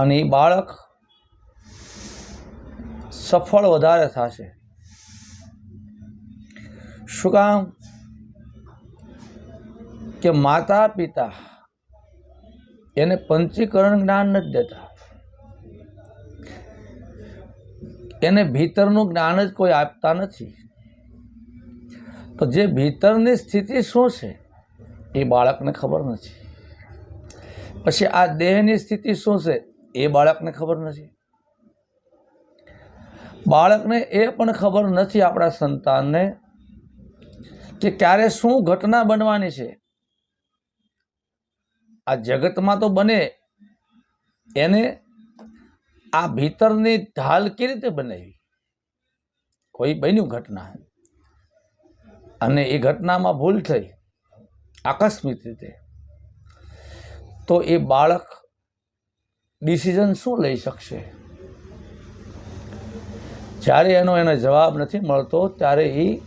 અને એ બાળક સફળ વધારે થશે. શું કામ? કે માતા પિતા એને પંચીકરણ જ્ઞાન નથી દેતા, એને ભીતરનું જ્ઞાન જ કોઈ આપતા નથી. તો જે ભીતરની સ્થિતિ શું છે એ બાળકને ખબર નથી. પછી આ દેહની સ્થિતિ શું છે એ બાળકને ખબર નથી. બાળકને એ પણ ખબર નથી, આપણા સંતાનને, કે ક્યારે શું ઘટના બનવાની છે. આ જગતમાં તો બને, એને આ ભીતરની ઢાલ કેવી રીતે બનાવી? કોઈ બન્યું ઘટના અને એ ઘટનામાં ભૂલ થઈ આકસ્મિક રીતે, તો એ બાળક ડિસિઝન શું લઈ શકશે? જ્યારે એને જવાબ નથી મળતો ત્યારે એ